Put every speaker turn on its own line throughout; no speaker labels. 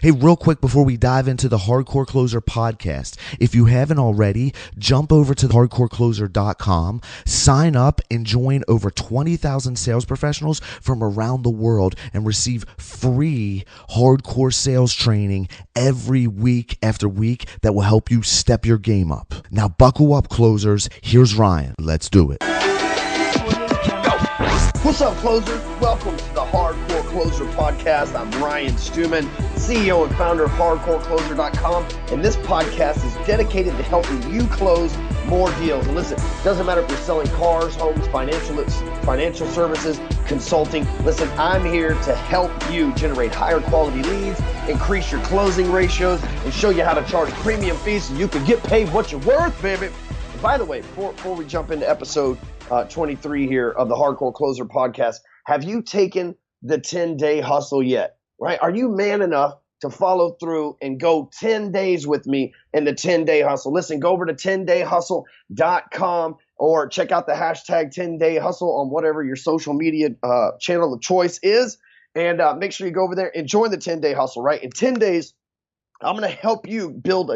Hey, real quick before we dive into the Hardcore Closer podcast, if you haven't already, jump over to hardcorecloser.com, sign up, and join over 20,000 sales professionals from around the world and receive free hardcore sales training every week after week that will help you step your game up. Now, buckle up, closers. Here's Ryan. Let's do it.
What's up, closers? Welcome to the Hardcore Closer podcast. I'm Ryan Stewman, CEO and founder of HardcoreCloser.com, and this podcast is dedicated to helping you close more deals. And listen, it doesn't matter if you're selling cars, homes, financial services, consulting. Listen, I'm here to help you generate higher quality leads, increase your closing ratios, and show you how to charge premium fees so you can get paid what you're worth, baby. And by the way, before we jump into episode 23 here of the Hardcore Closer podcast, have you taken the 10-day hustle yet? Right? Are you man enough to follow through and go 10 days with me in the 10-day hustle? Listen, go over to 10dayhustle.com or check out the hashtag 10day hustle on whatever your social media channel of choice is. And make sure you go over there and join the 10-day hustle, right? In 10 days, I'm going to help you build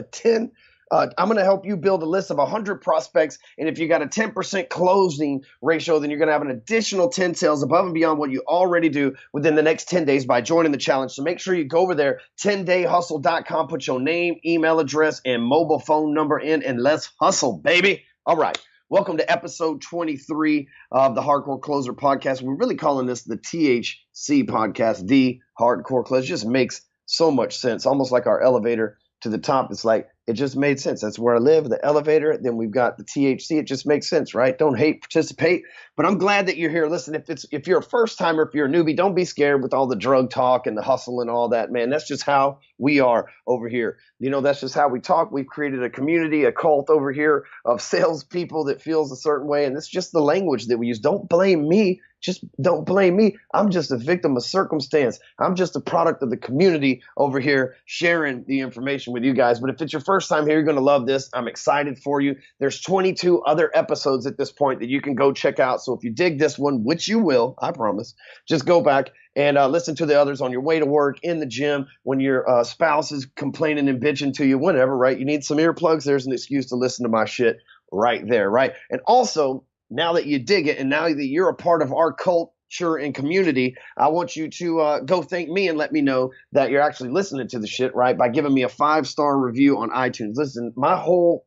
I'm going to help you build a list of 100 prospects. And if you got a 10% closing ratio, then you're going to have an additional 10 sales above and beyond what you already do within the next 10 days by joining the challenge. So make sure you go over there, 10dayhustle.com, put your name, email address, and mobile phone number in, and let's hustle, baby. All right. Welcome to episode 23 of the Hardcore Closer podcast. We're really calling this the THC podcast, the Hardcore Closer. It just makes so much sense, almost like our elevator to the top. It's like, it just made sense. That's where I live, the elevator. Then we've got the THC. It just makes sense, right? Don't hate, participate. But I'm glad that you're here. Listen, if you're a first timer, if you're a newbie, don't be scared with all the drug talk and the hustle and all that, man. That's just how we are over here. You know, that's just how we talk. We've created a community, a cult over here of salespeople that feels a certain way. And it's just the language that we use. Don't blame me. Just don't blame me. I'm just a victim of circumstance. I'm just a product of the community over here sharing the information with you guys. But if it's your first time here, you're going to love this. I'm excited for you. There's 22 other episodes at this point that you can go check out. So if you dig this one, which you will, I promise, just go back and listen to the others on your way to work, in the gym, when your spouse is complaining and bitching to you, whatever, right? You need some earplugs. There's an excuse to listen to my shit right there, right? And also, now that you dig it and now that you're a part of our culture and community, I want you to go thank me and let me know that you're actually listening to the shit, right? By giving me a 5-star review on iTunes. Listen, my whole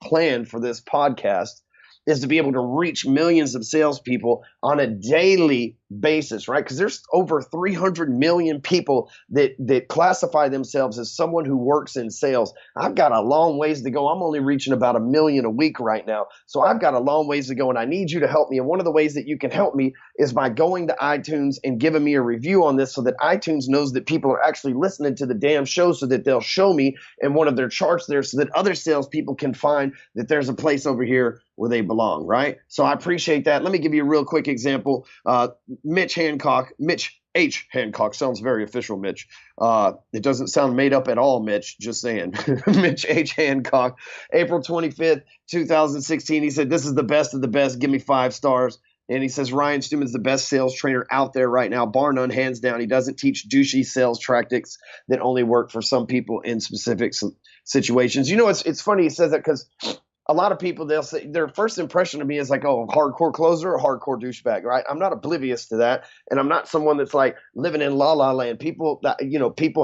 plan for this podcast is to be able to reach millions of salespeople on a daily basis, right? Because there's over 300 million people that classify themselves as someone who works in sales. I've got a long ways to go. I'm only reaching about 1 million a week right now. So I've got a long ways to go, and I need you to help me. And one of the ways that you can help me is by going to iTunes and giving me a review on this so that iTunes knows that people are actually listening to the damn show, so that they'll show me in one of their charts there so that other salespeople can find that there's a place over here where they belong, right? So I appreciate that. Let me give you a real quick example. Mitch H. Hancock sounds very official, Mitch. It doesn't sound made up at all, Mitch, just saying. Mitch H. Hancock, April 25th, 2016. He said, "This is the best of the best. Give me 5 stars." And he says, "Ryan Stewman's the best sales trainer out there right now, bar none, hands down. He doesn't teach douchey sales tactics that only work for some people in specific situations." You know, it's funny he says that because a lot of people, they'll say their first impression of me is like, oh, hardcore closer or hardcore douchebag, right? I'm not oblivious to that. And I'm not someone that's like living in la la land. People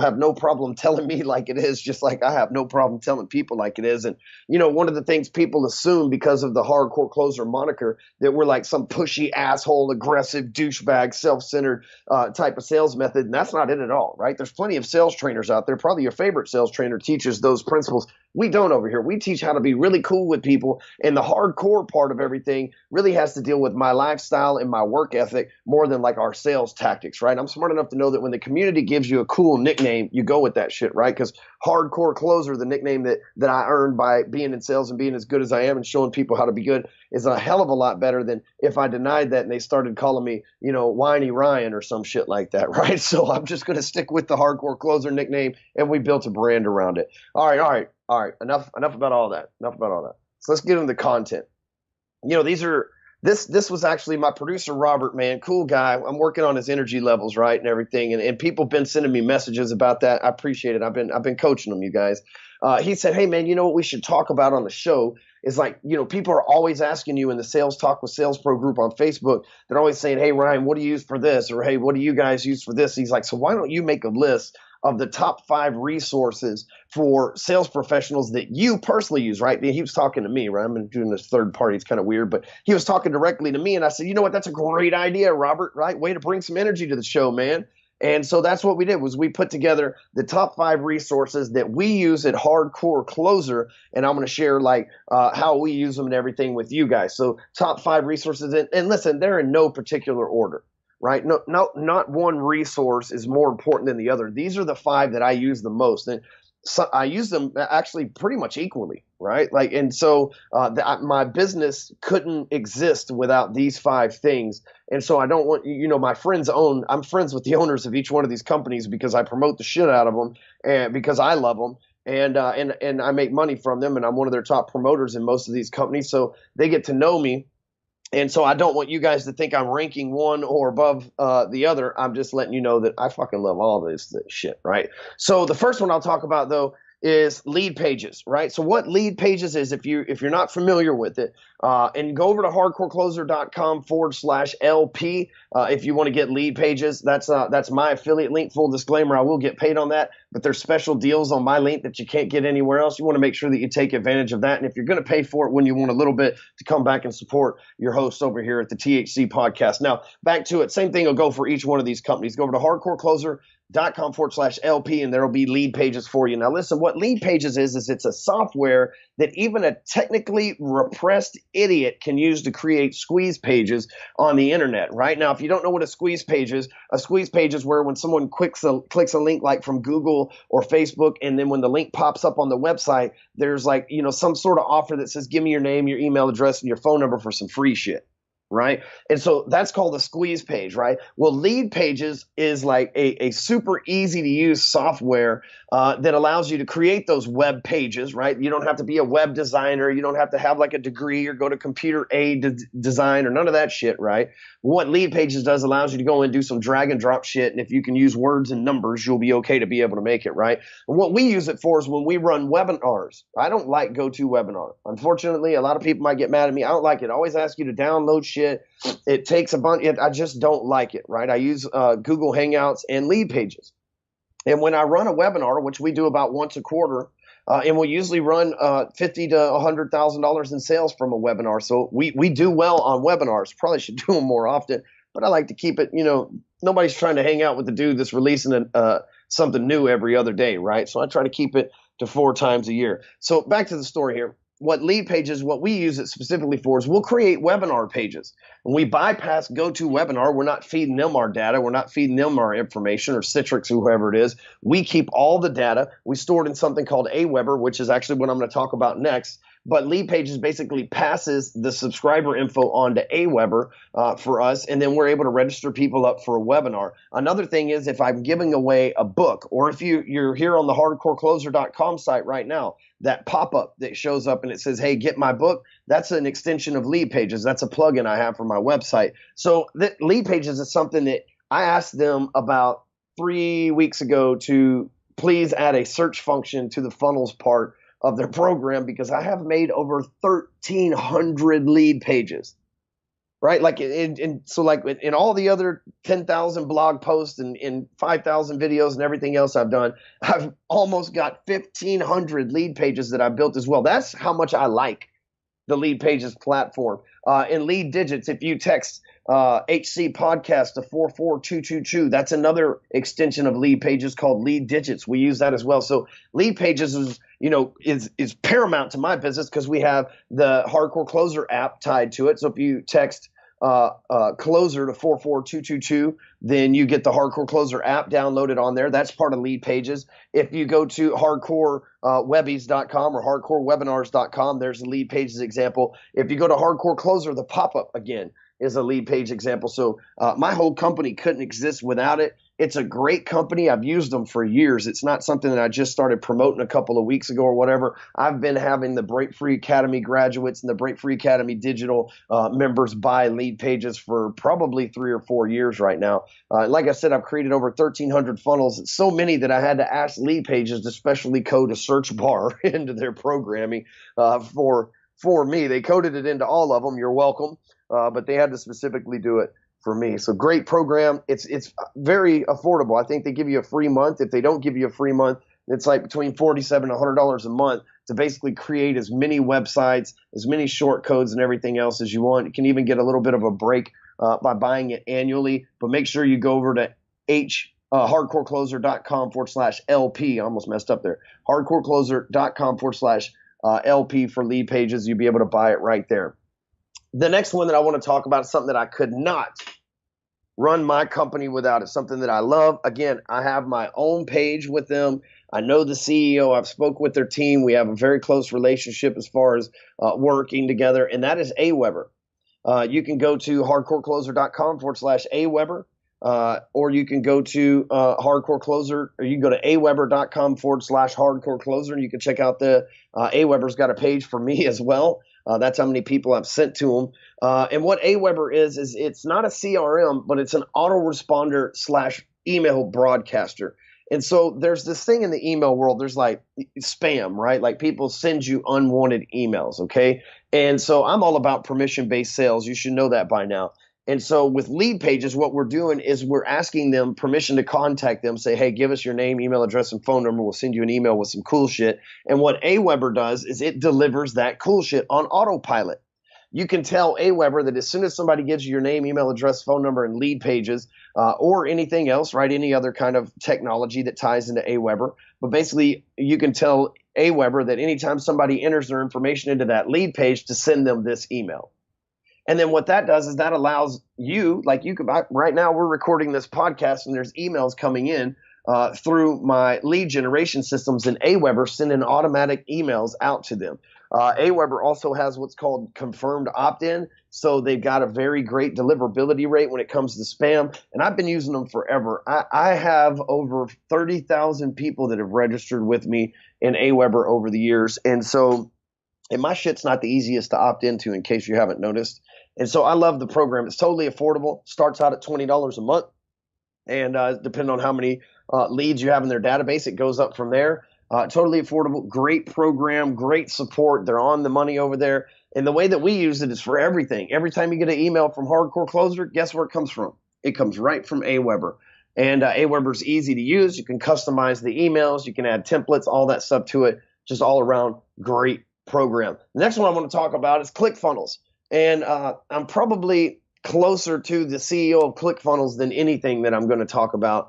have no problem telling me like it is, just like I have no problem telling people like it is. And, you know, one of the things people assume because of the hardcore closer moniker that we're like some pushy asshole, aggressive douchebag, self-centered type of sales method. And that's not it at all, right? There's plenty of sales trainers out there. Probably your favorite sales trainer teaches those principles. We don't over here. We teach how to be really cool with people. And the hardcore part of everything really has to deal with my lifestyle and my work ethic more than like our sales tactics, right? I'm smart enough to know that when the community gives you a cool nickname, you go with that shit, right? Because hardcore closer, the nickname that I earned by being in sales and being as good as I am and showing people how to be good, is a hell of a lot better than if I denied that and they started calling me, you know, Whiny Ryan or some shit like that, right? So I'm just going to stick with the hardcore closer nickname, and we built a brand around it. All right. Enough about all that. So let's get into the content. You know, these are This was actually my producer, Robert, man, cool guy. I'm working on his energy levels, right, and everything. And people have been sending me messages about that. I appreciate it. I've been coaching them, you guys. He said, hey, man, you know what we should talk about on the show is like, people are always asking you in the Sales Talk with Sales Pro group on Facebook. They're always saying, hey, Ryan, what do you use for this? Or, hey, what do you guys use for this? He's like, so why don't you make a list of the top 5 resources for sales professionals that you personally use, right? He was talking to me, right? I'm doing this third party. It's kind of weird, but he was talking directly to me. And I said, you know what? That's a great idea, Robert, right? Way to bring some energy to the show, man. And so that's what we did was we put together the top 5 resources that we use at Hardcore Closer. And I'm going to share like how we use them and everything with you guys. So top 5 resources. And listen, they're in no particular order. Right? No, not one resource is more important than the other. These are the 5 that I use the most, and so I use them actually pretty much equally, right? Like, and so my business couldn't exist without these 5 things. And so I don't want, my friends I'm friends with the owners of each one of these companies because I promote the shit out of them and because I love them. And I make money from them, and I'm one of their top promoters in most of these companies. So they get to know me. And so I don't want you guys to think I'm ranking one or above the other. I'm just letting you know that I fucking love all this shit, right? So the first one I'll talk about, though, is lead pages, right? So what lead pages is, if you're not familiar with it, and go over to hardcorecloser.com/LP if you want to get lead pages. That's my affiliate link. Full disclaimer, I will get paid on that, but there's special deals on my link that you can't get anywhere else. You want to make sure that you take advantage of that. And if you're going to pay for it when you want a little bit to come back and support your hosts over here at the THC podcast. Now, back to it. Same thing will go for each one of these companies. Go over to hardcorecloser.com/LP and there will be lead pages for you. Now, listen, what lead pages is it's a software that even a technically repressed idiot can use to create squeeze pages on the internet. Right now, if you don't know what a squeeze page is where when someone clicks a link like from Google or Facebook, and then when the link pops up on the website, there's like, some sort of offer that says, give me your name, your email address, and your phone number for some free shit. Right. And so that's called a squeeze page. Right. Well, lead pages is like a super easy to use software that allows you to create those web pages. Right. You don't have to be a web designer. You don't have to have like a degree or go to computer aid design or none of that shit. Right. What lead pages does allows you to go and do some drag and drop shit. And if you can use words and numbers, you'll be okay to be able to make it. Right. And what we use it for is when we run webinars. I don't like GoToWebinar. Unfortunately, a lot of people might get mad at me. I don't like it. I always ask you to download shit. It takes a bunch. I just don't like it, right? I use Google Hangouts and lead pages. And when I run a webinar, which we do about once a quarter, and we'll usually run $50,000 to $100,000 in sales from a webinar. So we do well on webinars. Probably should do them more often, but I like to keep it, nobody's trying to hang out with the dude that's releasing something new every other day, right? So I try to keep it to 4 times a year. So back to the story here. What lead pages, what we use it specifically for is we'll create webinar pages. When we bypass GoToWebinar, we're not feeding them our data. We're not feeding them our information or Citrix or whoever it is. We keep all the data. We store it in something called Aweber, which is actually what I'm going to talk about next. But lead pages basically passes the subscriber info on to Aweber for us, and then we're able to register people up for a webinar. Another thing is if I'm giving away a book, or if you're here on the hardcorecloser.com site right now, that pop-up that shows up and it says, hey, get my book, that's an extension of lead pages. That's a plugin I have for my website. So lead pages is something that I asked them about 3 weeks ago to please add a search function to the funnels part of their program, because I have made over 1,300 lead pages, right? Like, so like in all the other 10,000 blog posts and 5,000 videos and everything else I've done, I've almost got 1,500 lead pages that I've built as well. That's how much I like the lead pages platform. In lead digits, if you text HC podcast to 44222, that's another extension of lead pages called lead digits. We use that as well. So lead pages is paramount to my business because we have the Hardcore Closer app tied to it. So if you text closer to 44222, then you get the Hardcore Closer app downloaded on there. That's part of lead pages. If you go to hardcorewebbies.com or hardcorewebinars.com, there's a lead pages example. If you go to Hardcore Closer, the pop-up again is a lead page example. So my whole company couldn't exist without it. It's a great company. I've used them for years. It's not something that I just started promoting a couple of weeks ago or whatever. I've been having the Break Free Academy graduates and the Break Free Academy digital members buy lead pages for probably 3 or 4 years right now. Like I said, I've created over 1,300 funnels. It's so many that I had to ask lead pages to specially code a search bar into their programming for me. They coded it into all of them. You're welcome. But they had to specifically do it for me. So great program. It's very affordable. I think they give you a free month. If they don't give you a free month, it's like between $47 and $100 a month to basically create as many websites, as many short codes and everything else as you want. You can even get a little bit of a break by buying it annually, but make sure you go over to hardcorecloser.com/LP. I almost messed up there. hardcorecloser.com/LP for lead pages. You'll be able to buy it right there. The next one that I want to talk about is something that I could not run my company without. It's something that I love. Again, I have my own page with them. I know the CEO. I've spoke with their team. We have a very close relationship as far as working together, and that is Aweber. You can go to hardcorecloser.com/Aweber, or you can go to hardcorecloser, or you can go to aweber.com/hardcorecloser, and you can check out the Aweber's got a page for me as well. That's how many people I've sent to them. And what Aweber is it's not a CRM, but it's an autoresponder/email broadcaster. And so there's this thing in the email world, there's like spam, right? Like people send you unwanted emails, okay? And so I'm all about permission-based sales. You should know that by now. And so with lead pages, what we're doing is we're asking them permission to contact them, say, hey, give us your name, email address, and phone number. We'll send you an email with some cool shit. And what Aweber does is it delivers that cool shit on autopilot. You can tell Aweber that as soon as somebody gives you your name, email address, phone number, and lead pages, or anything else, right? Any other kind of technology that ties into Aweber. But basically, you can tell Aweber that anytime somebody enters their information into that lead page to send them this email. And then what that does is that allows you, like you could, right now we're recording this podcast and there's emails coming in through my lead generation systems, and Aweber sending automatic emails out to them. Aweber also has what's called confirmed opt-in, so they've got a very great deliverability rate when it comes to spam, and I've been using them forever. I have over 30,000 people that have registered with me in Aweber over the years, and my shit's not the easiest to opt into, in case you haven't noticed. And so I love the program. It's totally affordable. Starts out at $20 a month, and depending on how many leads you have in their database, it goes up from there. Totally affordable, great program, great support. They're on the money over there. And the way that we use it is for everything. Every time you get an email from Hardcore Closer, guess where it comes from? It comes right from Aweber. And Aweber's easy to use. You can customize the emails. You can add templates, all that stuff to it. Just all around great program. The next one I want to talk about is ClickFunnels. And I'm probably closer to the CEO of ClickFunnels than anything that I'm going to talk about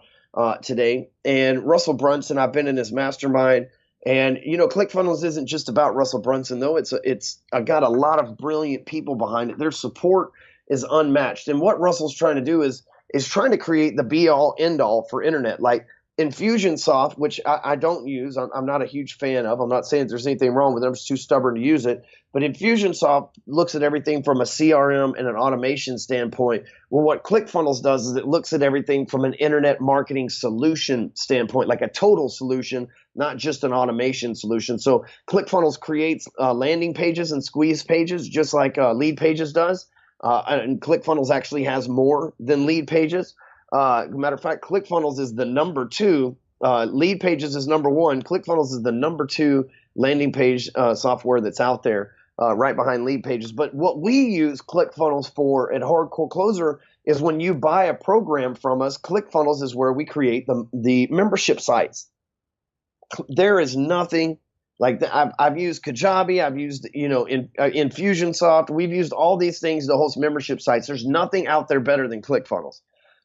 today. And Russell Brunson, I've been in his mastermind, and ClickFunnels isn't just about Russell Brunson though. It's got a lot of brilliant people behind it. Their support is unmatched. And what Russell's trying to do is trying to create the be all end all for internet. Like Infusionsoft, which I don't use, I'm not a huge fan of. I'm not saying there's anything wrong with it. I'm just too stubborn to use it. But Infusionsoft looks at everything from a CRM and an automation standpoint. Well, what ClickFunnels does is it looks at everything from an internet marketing solution standpoint, like a total solution, not just an automation solution. So ClickFunnels creates landing pages and squeeze pages, just like Lead Pages does. And ClickFunnels actually has more than Lead Pages. Matter of fact, ClickFunnels is the number 2. Lead Pages is number 1. ClickFunnels is the number 2 landing page software that's out there, right behind Lead Pages. But what we use ClickFunnels for at Hardcore Closer is when you buy a program from us, ClickFunnels is where we create the membership sites. There is nothing like that. I've used Kajabi. I've used Infusionsoft. We've used all these things to host membership sites. There's nothing out there better than ClickFunnels.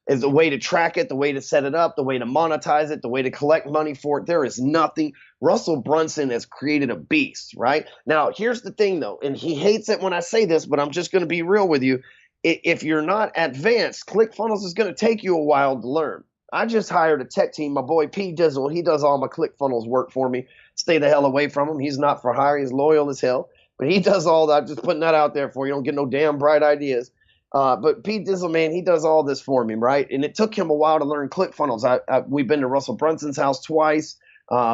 Is the way to track it, the way to set it up, the way to monetize it, the way to collect money for it. There is nothing. Russell Brunson has created a beast, right? Now, here's the thing, though, and he hates it when I say this, but I'm just going to be real with you. If you're not advanced, ClickFunnels is going to take you a while to learn. I just hired a tech team, my boy P Dizzle. He does all my ClickFunnels work for me. Stay the hell away from him. He's not for hire. He's loyal as hell. But he does all that. Just putting that out there for you. Don't get no damn bright ideas. But Pete Dizzle, man, he does all this for me, right? And it took him a while to learn ClickFunnels. We've been to Russell Brunson's house twice.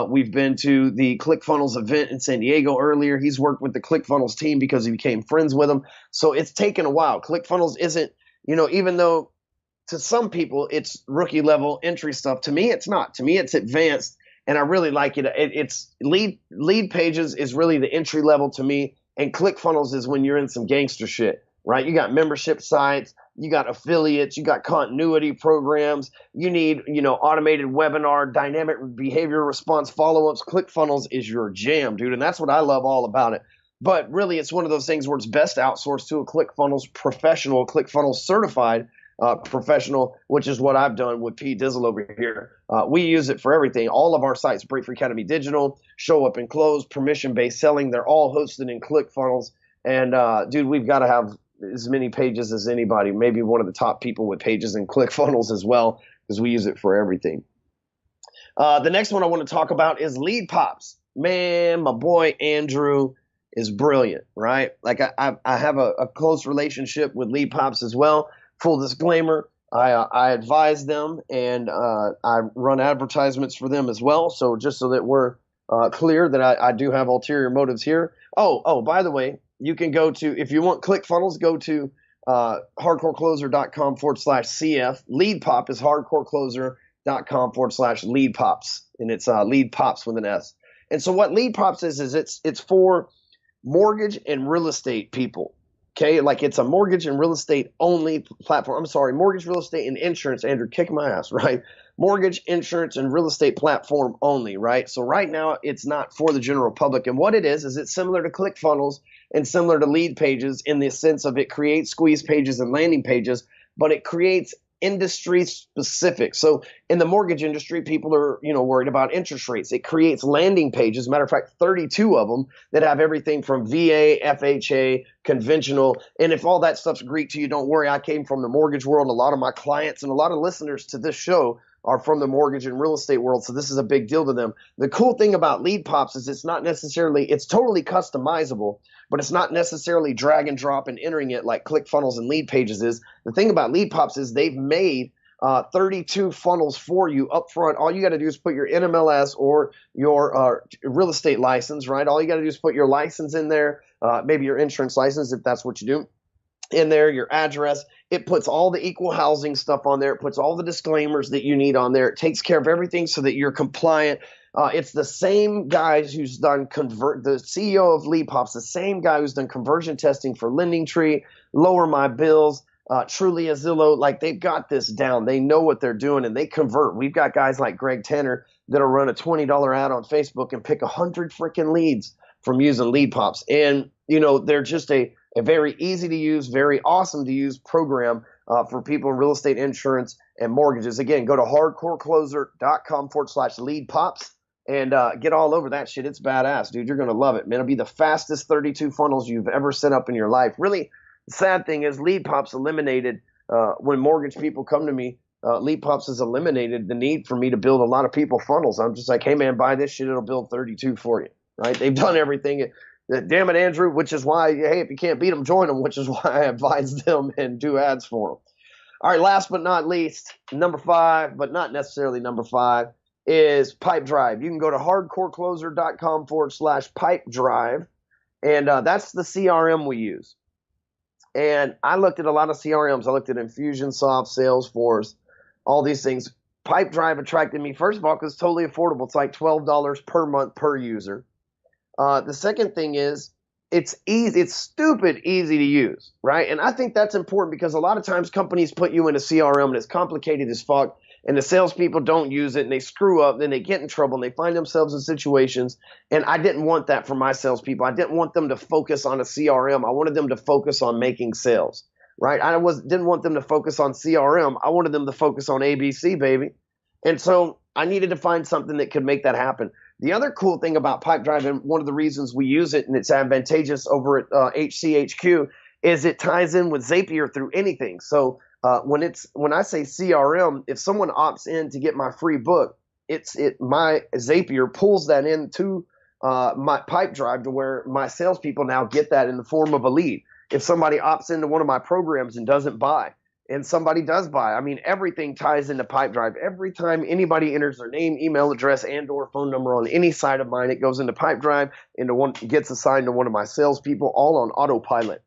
We've been to the ClickFunnels event in San Diego earlier. He's worked with the ClickFunnels team because he became friends with them. So it's taken a while. ClickFunnels isn't, even though to some people it's rookie level entry stuff, to me it's not. To me it's advanced, and I really like it. It's lead pages is really the entry level to me, and ClickFunnels is when you're in some gangster shit, right? You got membership sites, you got affiliates, you got continuity programs, you need, automated webinar, dynamic behavior response follow-ups. ClickFunnels is your jam, dude, and that's what I love all about it. But really, it's one of those things where it's best outsourced to a ClickFunnels professional, ClickFunnels certified professional, which is what I've done with P Dizzle over here. We use it for everything. All of our sites, Breakthrough Academy Digital, Show Up and Close, permission-based selling, they're all hosted in ClickFunnels. And dude, we've got to have as many pages as anybody, maybe one of the top people with pages in ClickFunnels as well, because we use it for everything. The next one I want to talk about is Lead Pops. Man, my boy Andrew is brilliant, right? Like I have a close relationship with Lead Pops as well. Full disclaimer, I advise them, and I run advertisements for them as well. So just so that we're clear that I do have ulterior motives here. Oh, by the way, you can go to, if you want ClickFunnels, go to hardcorecloser.com/CF. Lead Pop is hardcorecloser.com/lead pops, and it's lead pops with an S. And so what Lead Pops is it's for mortgage and real estate people. Okay, like it's a mortgage and real estate only platform. I'm sorry, mortgage, real estate, and insurance. Andrew, kick my ass, right? Mortgage, insurance, and real estate platform only, right? So right now, it's not for the general public. And what it is it's similar to ClickFunnels and similar to lead pages in the sense of it creates squeeze pages and landing pages, but it creates industry specific. So in the mortgage industry, people are, worried about interest rates. It creates landing pages. Matter of fact, 32 of them that have everything from VA, FHA, conventional. And if all that stuff's Greek to you, don't worry. I came from the mortgage world. A lot of my clients and a lot of listeners to this show are from the mortgage and real estate world. So this is a big deal to them. The cool thing about Lead Pops is it's totally customizable, but it's not necessarily drag and drop and entering it like ClickFunnels and Lead Pages is. The thing about Lead Pops is they've made 32 funnels for you up front. All you got to do is put your NMLS or your real estate license, right? All you got to do is put your license in there, maybe your insurance license if that's what you do, in there, your address. It puts all the equal housing stuff on there. It puts all the disclaimers that you need on there. It takes care of everything so that you're compliant. It's the same guy who's done the CEO of Lead Pops, the same guy who's done conversion testing for Lending Tree, Lower My Bills, Trulia, Zillow. Like they've got this down. They know what they're doing and they convert. We've got guys like Greg Tanner that'll run a $20 ad on Facebook and pick 100 freaking leads from using Lead Pops. And, they're just a very easy to use, very awesome to use program for people in real estate, insurance, and mortgages. Again, go to hardcorecloser.com/lead pops and get all over that shit. It's badass, dude. You're going to love it, man. It'll be the fastest 32 funnels you've ever set up in your life. Really, the sad thing is Lead Pops eliminated, when mortgage people come to me, Lead Pops has eliminated the need for me to build a lot of people funnels. I'm just like, hey, man, buy this shit. It'll build 32 for you, right? They've done everything. Damn it, Andrew, which is why, hey, if you can't beat them, join them, which is why I advise them and do ads for them. All right, last but not least, number 5, but not necessarily number 5, is Pipedrive. You can go to hardcorecloser.com/Pipedrive, and that's the CRM we use. And I looked at a lot of CRMs. I looked at Infusionsoft, Salesforce, all these things. Pipedrive attracted me, first of all, because it's totally affordable. It's like $12 per month per user. The second thing is it's easy. It's stupid easy to use, right? And I think that's important because a lot of times companies put you in a CRM and it's complicated as fuck, and the salespeople don't use it and they screw up, then they get in trouble and they find themselves in situations. And I didn't want that for my salespeople. I didn't want them to focus on a CRM. I wanted them to focus on making sales, right? Didn't want them to focus on CRM. I wanted them to focus on ABC, baby. And so I needed to find something that could make that happen. The other cool thing about Pipedrive, and one of the reasons we use it and it's advantageous over at HCHQ, is it ties in with Zapier through anything. So when I say CRM, if someone opts in to get my free book, my Zapier pulls that into my Pipedrive to where my salespeople now get that in the form of a lead. if somebody opts into one of my programs and doesn't buy, and somebody does buy, I mean, everything ties into Pipedrive. Every time anybody enters their name, email address, and or phone number on any site of mine, it goes into Pipedrive, gets assigned to one of my salespeople, all on autopilot.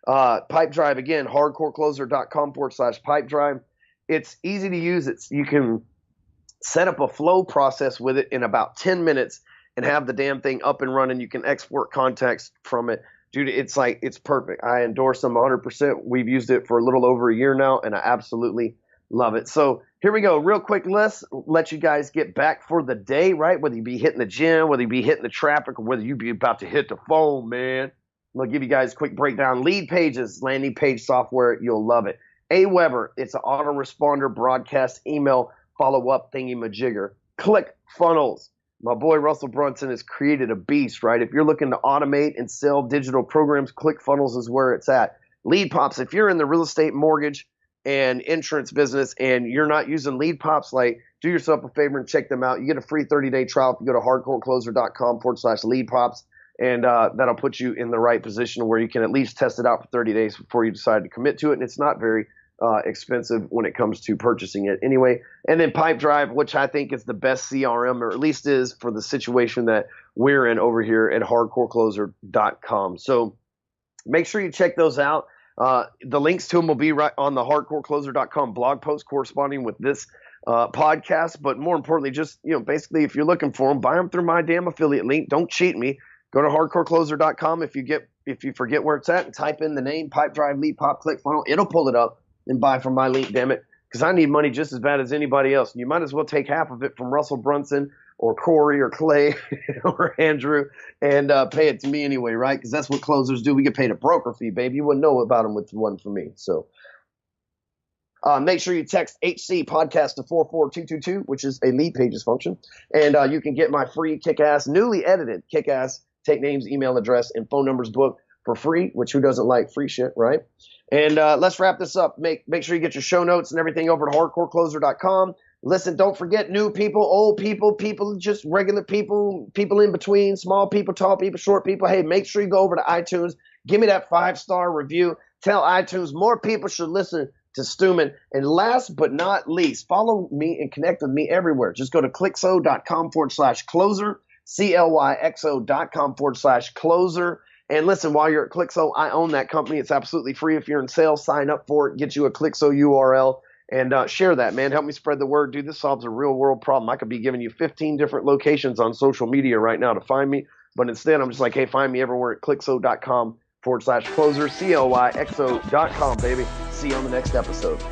Pipedrive, again, hardcorecloser.com/Pipedrive. It's easy to use. You can set up a flow process with it in about 10 minutes and have the damn thing up and running. You can export context from it. Dude, it's perfect. I endorse them 100%. We've used it for a little over a year now, and I absolutely love it. So here we go. Real quick list. Let you guys get back for the day, right? Whether you be hitting the gym, whether you be hitting the traffic, or whether you be about to hit the phone, man. I'm going to give you guys a quick breakdown. Lead Pages, landing page software. You'll love it. Aweber, it's an autoresponder broadcast email follow-up thingy-majigger. ClickFunnels. My boy Russell Brunson has created a beast, right? If you're looking to automate and sell digital programs, ClickFunnels is where it's at. Lead Pops, if you're in the real estate, mortgage, and insurance business and you're not using Lead Pops, like, do yourself a favor and check them out. You get a free 30-day trial if you go to hardcorecloser.com/Lead Pops, and that'll put you in the right position where you can at least test it out for 30 days before you decide to commit to it. And it's not very expensive when it comes to purchasing it anyway. And then Pipedrive, which I think is the best CRM, or at least is for the situation that we're in over here at hardcorecloser.com. So make sure you check those out. The links to them will be right on the hardcorecloser.com blog post corresponding with this podcast. But more importantly, just, basically, if you're looking for them, buy them through my damn affiliate link. Don't cheat me. Go to hardcorecloser.com if you forget where it's at, and type in the name Pipedrive, Lead Pop, ClickFunnels. It'll pull it up and buy from my link, damn it, because I need money just as bad as anybody else. And you might as well take half of it from Russell Brunson or Corey or Clay or Andrew and pay it to me anyway, right? Because that's what closers do. We get paid a broker fee, baby. You wouldn't know about them if it wasn't for me. So make sure you text HC podcast to 44222, which is a Lead Pages function. And you can get my free kick-ass, newly edited kick-ass take names, email address, and phone numbers book for free, which who doesn't like free shit, right? And let's wrap this up. Make sure you get your show notes and everything over to hardcorecloser.com. Listen, don't forget new people, old people, just regular people, people in between, small people, tall people, short people. Hey, make sure you go over to iTunes. Give me that 5-star review. Tell iTunes more people should listen to Stewman. And last but not least, follow me and connect with me everywhere. Just go to clixo.com/closer, CLYXO.com/closer. And listen, while you're at Clixo, I own that company. It's absolutely free. If you're in sales, sign up for it. Get you a Clixo URL and share that, man. Help me spread the word. Dude, this solves a real-world problem. I could be giving you 15 different locations on social media right now to find me. But instead, I'm just like, hey, find me everywhere at clixo.com/closer, CLYXO.com, baby. See you on the next episode.